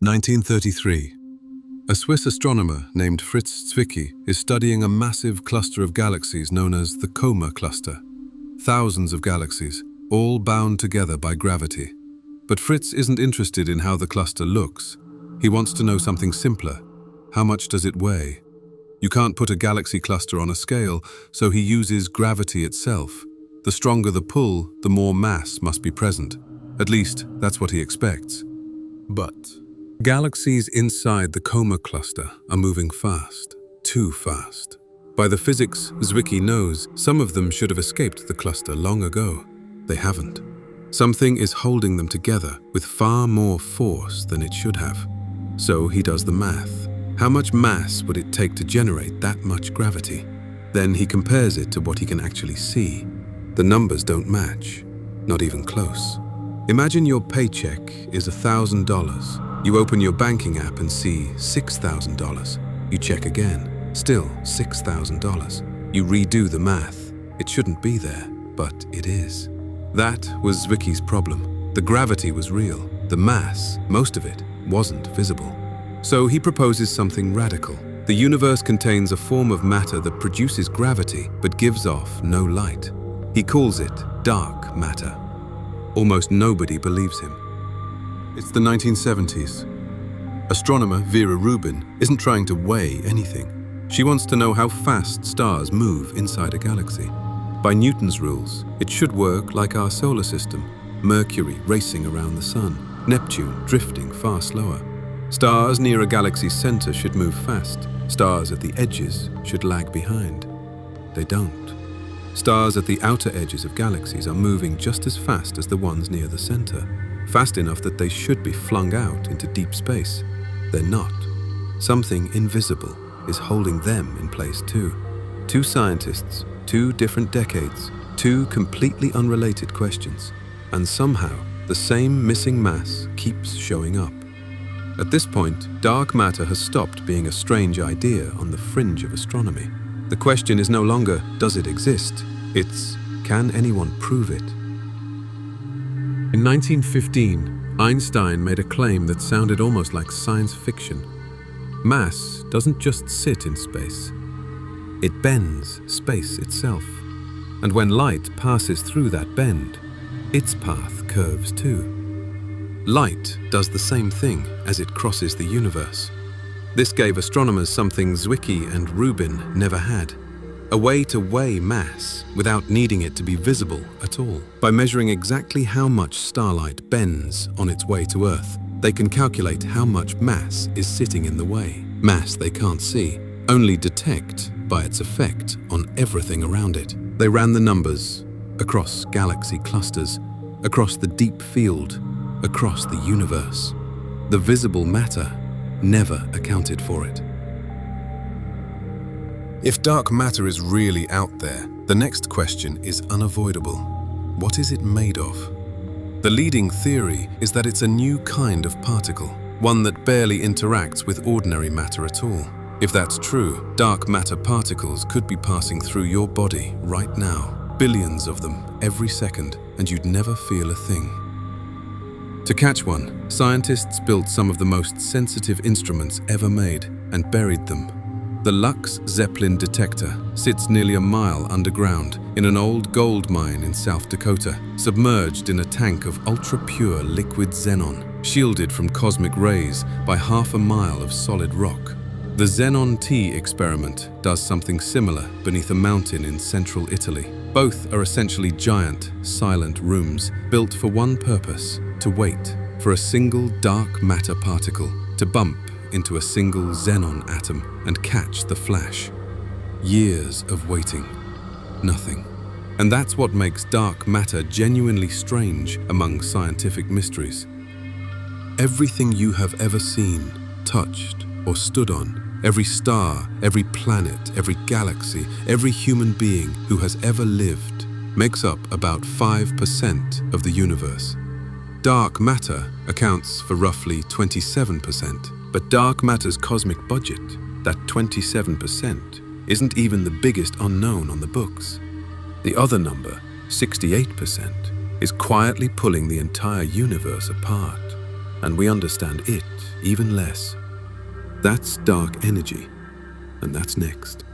1933. A Swiss astronomer named Fritz Zwicky is studying a massive cluster of galaxies known as the Coma Cluster. Thousands of galaxies, all bound together by gravity. But Fritz isn't interested in how the cluster looks. He wants to know something simpler. How much does it weigh? You can't put a galaxy cluster on a scale, so he uses gravity itself. The stronger the pull, the more mass must be present. At least, that's what he expects. But galaxies inside the Coma Cluster are moving fast, too fast. By the physics Zwicky knows, some of them should have escaped the cluster long ago. They haven't. Something is holding them together with far more force than it should have. So he does the math. How much mass would it take to generate that much gravity? Then he compares it to what he can actually see. The numbers don't match, not even close. Imagine your paycheck is $1,000. You open your banking app and see $6,000. You check again, still $6,000. You redo the math. It shouldn't be there, but it is. That was Zwicky's problem. The gravity was real. The mass, most of it, wasn't visible. So he proposes something radical. The universe contains a form of matter that produces gravity but gives off no light. He calls it dark matter. Almost nobody believes him. It's the 1970s. Astronomer Vera Rubin isn't trying to weigh anything. She wants to know how fast stars move inside a galaxy. By Newton's rules, it should work like our solar system. Mercury racing around the sun, Neptune drifting far slower. Stars near a galaxy's center should move fast. Stars at the edges should lag behind. They don't. Stars at the outer edges of galaxies are moving just as fast as the ones near the center. Fast enough that they should be flung out into deep space. They're not. Something invisible is holding them in place too. Two scientists, 2 different decades, 2 completely unrelated questions. And somehow, the same missing mass keeps showing up. At this point, dark matter has stopped being a strange idea on the fringe of astronomy. The question is no longer, does it exist? It's, can anyone prove it? In 1915, Einstein made a claim that sounded almost like science fiction. Mass doesn't just sit in space. It bends space itself. And when light passes through that bend, its path curves too. Light does the same thing as it crosses the universe. This gave astronomers something Zwicky and Rubin never had. A way to weigh mass without needing it to be visible at all. By measuring exactly how much starlight bends on its way to Earth, they can calculate how much mass is sitting in the way. Mass they can't see, only detect by its effect on everything around it. They ran the numbers across galaxy clusters, across the deep field, across the universe. The visible matter never accounted for it. If dark matter is really out there, the next question is unavoidable. What is it made of? The leading theory is that it's a new kind of particle, one that barely interacts with ordinary matter at all. If that's true, dark matter particles could be passing through your body right now, billions of them every second, and you'd never feel a thing. To catch one, scientists built some of the most sensitive instruments ever made and buried them. The LUX-ZEPLIN detector sits nearly a mile underground in an old gold mine in South Dakota, submerged in a tank of ultra-pure liquid xenon, shielded from cosmic rays by half a mile of solid rock. The XENONnT experiment does something similar beneath a mountain in central Italy. Both are essentially giant, silent rooms built for one purpose: to wait for a single dark matter particle to bump into a single xenon atom and catch the flash. Years of waiting. Nothing. And that's what makes dark matter genuinely strange among scientific mysteries. Everything you have ever seen, touched, or stood on, every star, every planet, every galaxy, every human being who has ever lived, makes up about 5% of the universe. Dark matter accounts for roughly 27%. But dark matter's cosmic budget, that 27%, isn't even the biggest unknown on the books. The other number, 68%, is quietly pulling the entire universe apart. and we understand it even less. That's dark energy, and that's next.